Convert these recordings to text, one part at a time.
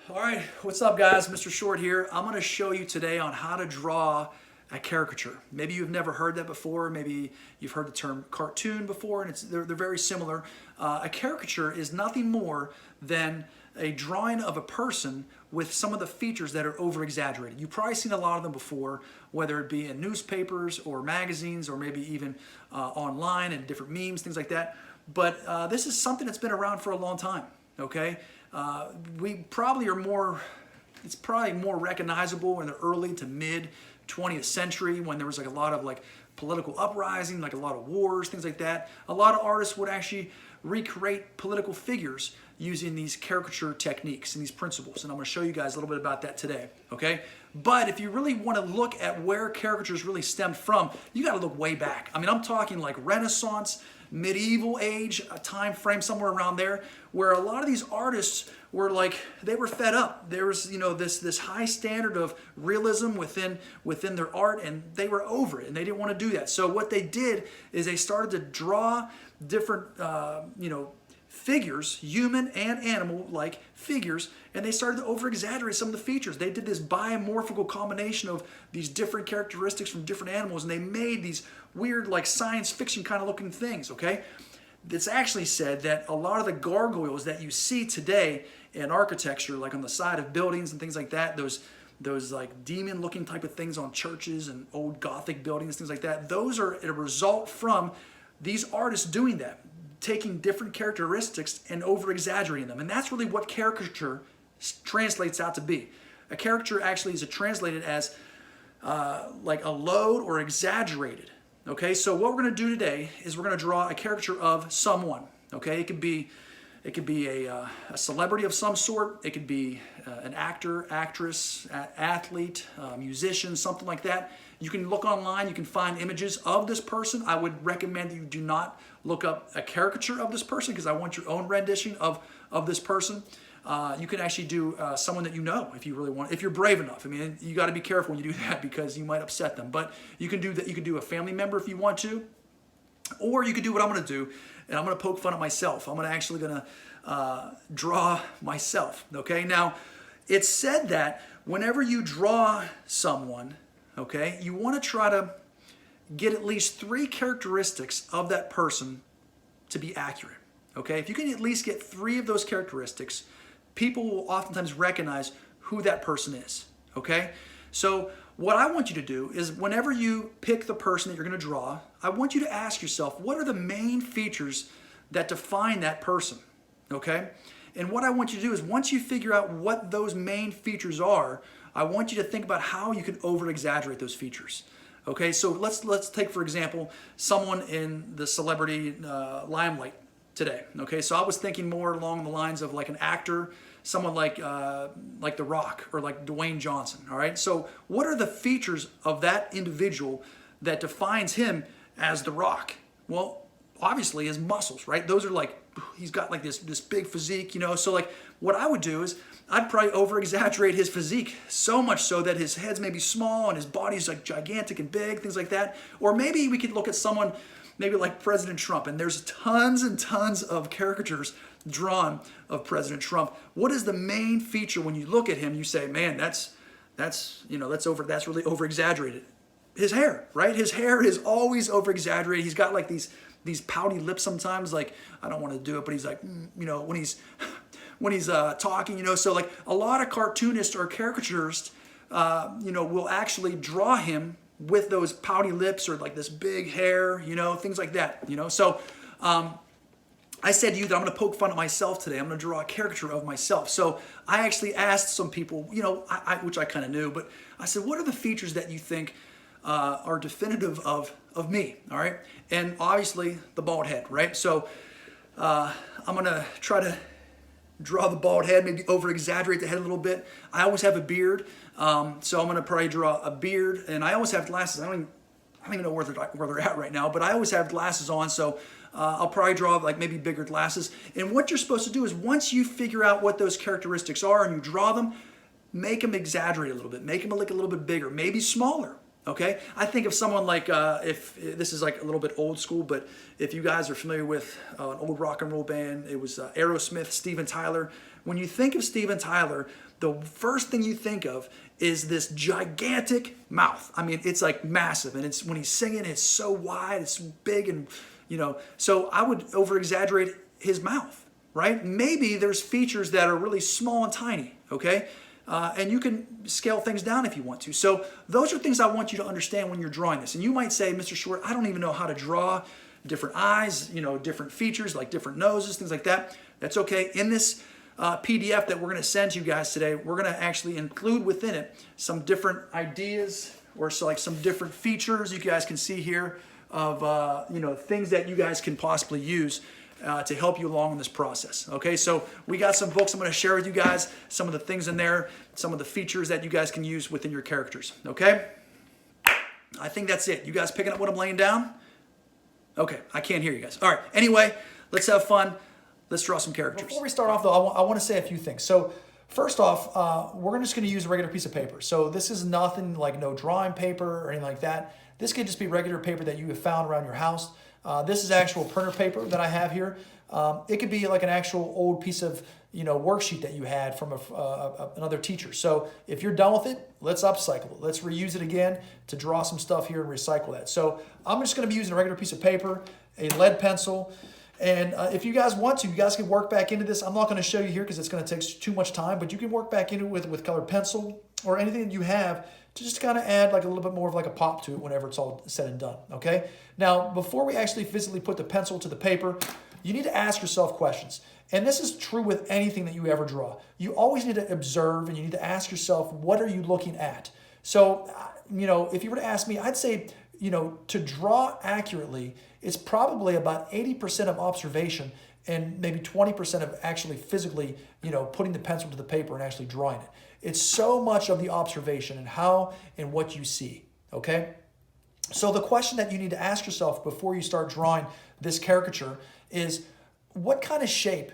All right, what's up guys? Mr. Short here. I'm going to show you today on how to draw a caricature. Maybe you've never heard that before. Maybe you've heard the term cartoon before, and they're very similar. A caricature is nothing more than a drawing of a person with some of the features that are over-exaggerated. You've probably seen a lot of them before, whether it be in newspapers or magazines or maybe even online and different memes, things like that. But this is something that's been around for a long time, okay? We probably are more, it's probably more recognizable in the early to mid 20th century when there was like a lot of like political uprising, like a lot of wars, things like that. A lot of artists would actually recreate political figures using these caricature techniques and these principles. And I'm going to show you guys a little bit about that today, okay? But if you really want to look at where caricatures really stemmed from, you got to look way back. I mean, I'm talking like Renaissance, medieval age, a time frame somewhere around there, where a lot of these artists were like, they were fed up. There was, you know, this high standard of realism within their art, and they were over it, and they didn't want to do that. So what they did is they started to draw different, figures, human and animal-like figures, and they started to over-exaggerate some of the features. They did this biomorphical combination of these different characteristics from different animals, and they made these weird, like science fiction kind of looking things, okay? It's actually said that a lot of the gargoyles that you see today in architecture, like on the side of buildings and things like that, those like demon-looking type of things on churches and old Gothic buildings, things like that, those are a result from these artists doing that, taking different characteristics and over-exaggerating them. And that's really what caricature translates out to be. A caricature actually is translated as like a load or exaggerated. Okay, so what we're going to do today is we're going to draw a caricature of someone. Okay, it could be a celebrity of some sort. It could be an actor, actress, athlete, musician, something like that. You can look online. You can find images of this person. I would recommend that you do not look up a caricature of this person because I want your own rendition of this person. You can actually do someone that you know if you really want, if you're brave enough. I mean, you got to be careful when you do that because you might upset them. But you can do that. You can do a family member if you want to, or you could do what I'm going to do, and I'm going to poke fun at myself. I'm actually going to draw myself. Okay. Now, it's said that whenever you draw someone, okay, you want to try to get at least 3 characteristics of that person to be accurate. Okay, if you can at least get 3 of those characteristics, people will oftentimes recognize who that person is. Okay, so what I want you to do is whenever you pick the person that you're going to draw, I want you to ask yourself, what are the main features that define that person? Okay, and what I want you to do is once you figure out what those main features are, I want you to think about how you can over-exaggerate those features. Okay, so let's take, for example, someone in the celebrity limelight today. Okay, so I was thinking more along the lines of like an actor, someone like The Rock or like Dwayne Johnson. All right, so what are the features of that individual that defines him as The Rock? Well, obviously his muscles, right? Those are like, he's got like this big physique, you know. So like what I would do is I'd probably over-exaggerate his physique so much so that his head's maybe small and his body's like gigantic and big, things like that. Or maybe we could look at someone maybe like President Trump, and there's tons and tons of caricatures drawn of President Trump. What is the main feature when you look at him? You say, man, that's really over-exaggerated. His hair, right? His hair is always over-exaggerated. He's got like these pouty lips sometimes. Like, I don't want to do it, but he's like, when he's talking, so like a lot of cartoonists or caricaturists, will actually draw him with those pouty lips or like this big hair, things like that, So I said to you that I'm going to poke fun at myself today. I'm going to draw a caricature of myself. So I actually asked some people, which I kind of knew, but I said, what are the features that you think are definitive of me, all right? And obviously the bald head, right? So I'm going to try to draw the bald head, maybe over-exaggerate the head a little bit. I always have a beard, so I'm going to probably draw a beard, and I always have glasses. I don't even know where they're at right now, but I always have glasses on, so I'll probably draw like maybe bigger glasses. And what you're supposed to do is once you figure out what those characteristics are and you draw them, make them exaggerate a little bit. Make them look a little bit bigger, maybe smaller. Okay, I think of someone like, if this is like a little bit old school, but if you guys are familiar with an old rock and roll band, it was Aerosmith, Steven Tyler. when you think of Steven Tyler, the first thing you think of is this gigantic mouth. I mean, it's like massive, and it's when he's singing, it's so wide, it's big, and so I would over exaggerate his mouth, right? Maybe there's features that are really small and tiny, okay? And you can scale things down if you want to. So those are things I want you to understand when you're drawing this. And you might say, Mr. Short, I don't even know how to draw different eyes, different features like different noses, things like that. That's okay. In this PDF that we're going to send to you guys today, we're going to actually include within it some different ideas or like some different features you guys can see here of things that you guys can possibly use to help you along in this process. Okay, so we got some books I'm going to share with you guys, some of the things in there, some of the features that you guys can use within your characters. Okay, I think that's it. You guys picking up what I'm laying down? Okay, I can't hear you guys. All right, anyway, let's have fun. Let's draw some characters. Before we start off, though, I want to say a few things. So first off, we're just going to use a regular piece of paper. So this is nothing like no drawing paper or anything like that. This could just be regular paper that you have found around your house. This is actual printer paper that I have here. It could be like an actual old piece of worksheet that you had from another teacher. So if you're done with it, let's upcycle it. Let's reuse it again to draw some stuff here and recycle that. So I'm just going to be using a regular piece of paper, a lead pencil, and if you guys want to, you guys can work back into this. I'm not going to show you here because it's going to take too much time, but you can work back into it with colored pencil or anything that you have to just kind of add like a little bit more of like a pop to it whenever it's all said and done, okay? Now, before we actually physically put the pencil to the paper, you need to ask yourself questions. And this is true with anything that you ever draw. You always need to observe and you need to ask yourself, what are you looking at? So, if you were to ask me, I'd say, to draw accurately, it's probably about 80% of observation and maybe 20% of actually physically, putting the pencil to the paper and actually drawing it. It's so much of the observation and how and what you see, okay? So the question that you need to ask yourself before you start drawing this caricature is, what kind of shape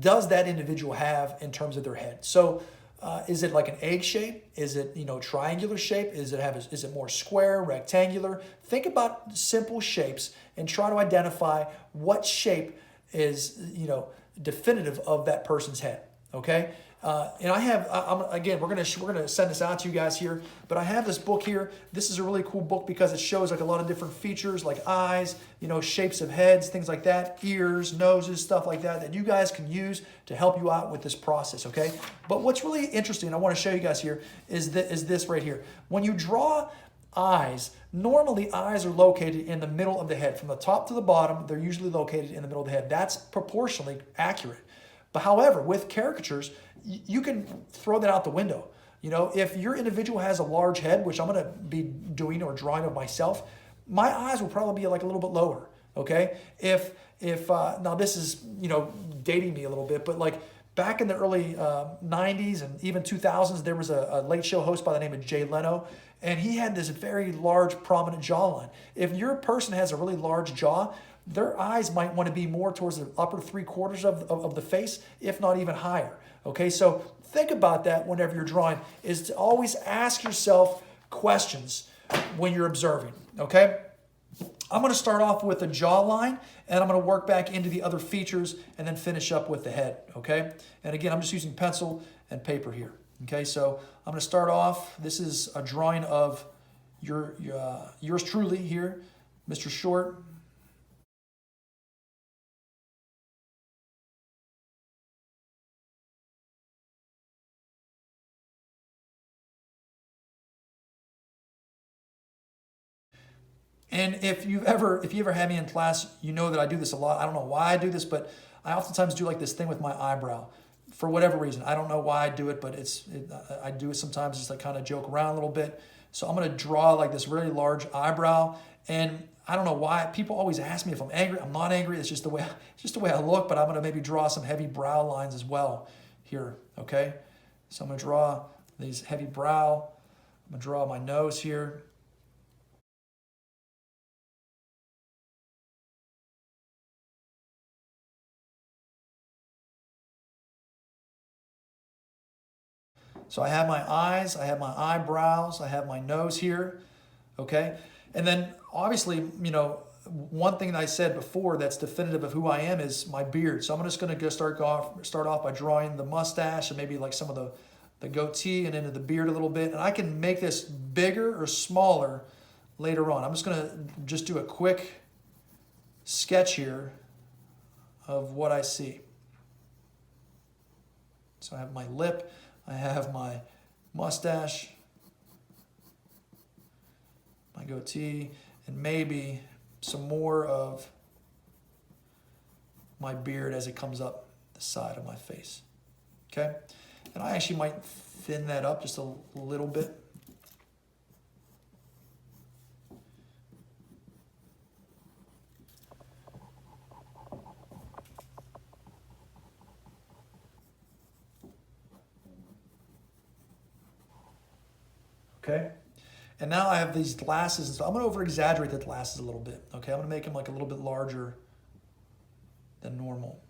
does that individual have in terms of their head? So is it like an egg shape? Is it, triangular shape? Is it more square, rectangular? Think about simple shapes and try to identify what shape is, definitive of that person's head, okay? And again, we're gonna send this out to you guys here, but I have this book here. This is a really cool book because it shows like a lot of different features like eyes, shapes of heads, things like that, ears, noses, stuff like that you guys can use to help you out with this process, okay? But what's really interesting, I want to show you guys here, is this right here. When you draw eyes, normally eyes are located in the middle of the head. From the top to the bottom, they're usually located in the middle of the head. That's proportionally accurate. But however, with caricatures, you can throw that out the window. If your individual has a large head, which I'm going to be doing or drawing of myself, my eyes will probably be like a little bit lower, okay? If now this is, dating me a little bit, but like back in the early 90s and even 2000s, there was a late show host by the name of Jay Leno, and he had this very large, prominent jawline. If your person has a really large jaw, their eyes might want to be more towards the upper 3/4 of the face, if not even higher. Okay, so think about that whenever you're drawing, is to always ask yourself questions when you're observing, okay? I'm going to start off with the jawline, and I'm going to work back into the other features and then finish up with the head, okay? And again, I'm just using pencil and paper here, okay? So I'm going to start off. This is a drawing of yours truly here, Mr. Short. And if you ever had me in class, you know that I do this a lot. I don't know why I do this, but I oftentimes do like this thing with my eyebrow for whatever reason. I don't know why I do it, but I do it sometimes just like kind of joke around a little bit. So I'm going to draw like this really large eyebrow, and I don't know why people always ask me if I'm angry. I'm not angry. It's just the way I look. But I'm going to maybe draw some heavy brow lines as well here. Okay, so I'm going to draw these heavy brow. I'm going to draw my nose here. So I have my eyes, I have my eyebrows, I have my nose here, okay? And then obviously, one thing that I said before that's definitive of who I am is my beard. So I'm just going to start off by drawing the mustache and maybe like some of the goatee and into the beard a little bit. And I can make this bigger or smaller later on. I'm just going to do a quick sketch here of what I see. So I have my lip, I have my mustache, my goatee, and maybe some more of my beard as it comes up the side of my face. Okay? And I actually might thin that up just a little bit. Okay? And now I have these glasses, so I'm going to over-exaggerate the glasses a little bit. Okay, I'm going to make them like a little bit larger than normal.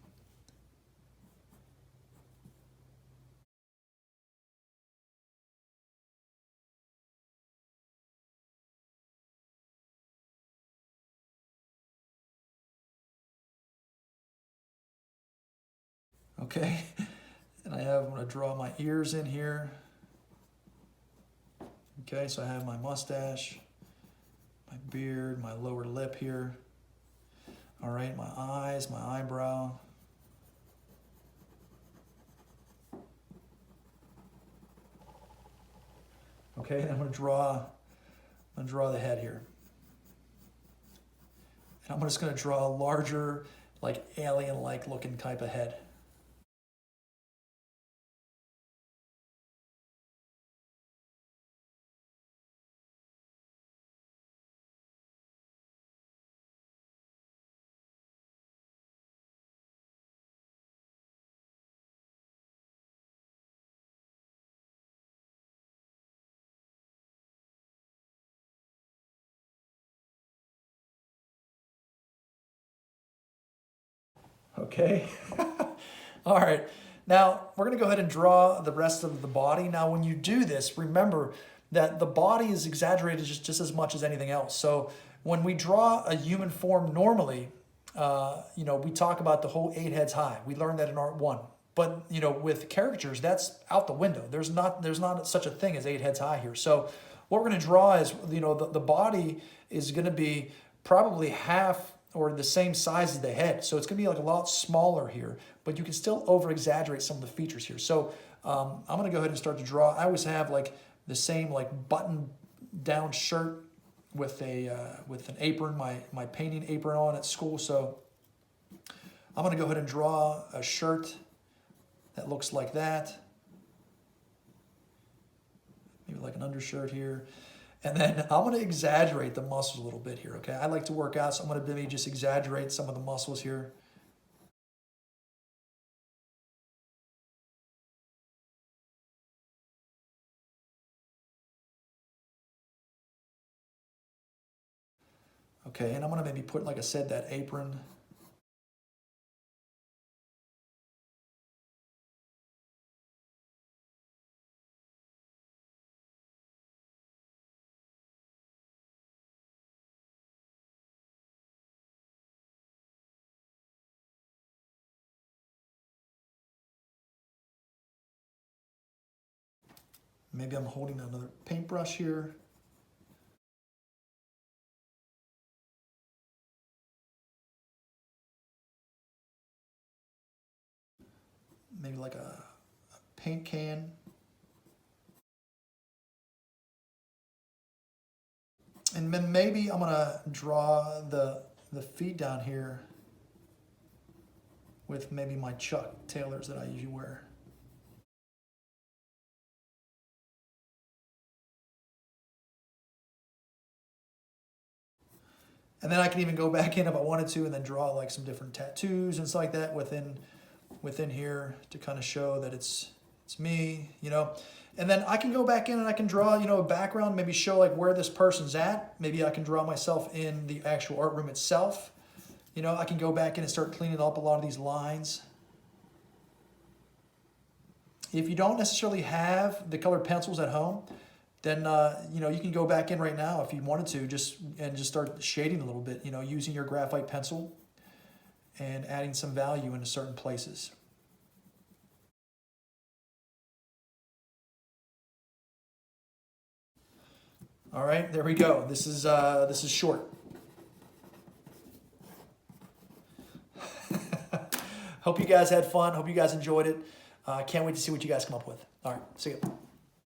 Okay, and I'm going to draw my ears in here. Okay, so I have my mustache, my beard, my lower lip here. All right, my eyes, my eyebrow. Okay, and I'm gonna draw the head here. And I'm just gonna draw a larger, like alien-like looking type of head. Okay. All right. Now we're going to go ahead and draw the rest of the body. Now, when you do this, remember that the body is exaggerated just as much as anything else. So when we draw a human form normally, we talk about the whole 8 heads high. We learned that in Art 1. But, with caricatures, that's out the window. There's not such a thing as 8 heads high here. So what we're going to draw is, the body is going to be probably half or the same size as the head. So it's going to be like a lot smaller here, but you can still over-exaggerate some of the features here. So I'm going to go ahead and start to draw. I always have like the same like button-down shirt with an apron, my painting apron on at school. So I'm going to go ahead and draw a shirt that looks like that. Maybe like an undershirt here. And then I'm going to exaggerate the muscles a little bit here, okay? I like to work out, so I'm going to maybe just exaggerate some of the muscles here. Okay, and I'm going to maybe put, like I said, that apron. Maybe I'm holding another paintbrush here. Maybe like a paint can. And then maybe I'm gonna draw the feet down here with maybe my Chuck Taylors that I usually wear. And then I can even go back in if I wanted to and then draw like some different tattoos and stuff like that within here to kind of show that it's me, And then I can go back in and I can draw, a background, maybe show like where this person's at. Maybe I can draw myself in the actual art room itself. I can go back in and start cleaning up a lot of these lines. If you don't necessarily have the colored pencils at home, then you know, you can go back in right now if you wanted to, just start shading a little bit, you know, using your graphite pencil and adding some value into certain places. All right, there we go. This is short. Hope you guys had fun. Hope you guys enjoyed it. Can't wait to see what you guys come up with. All right, see you.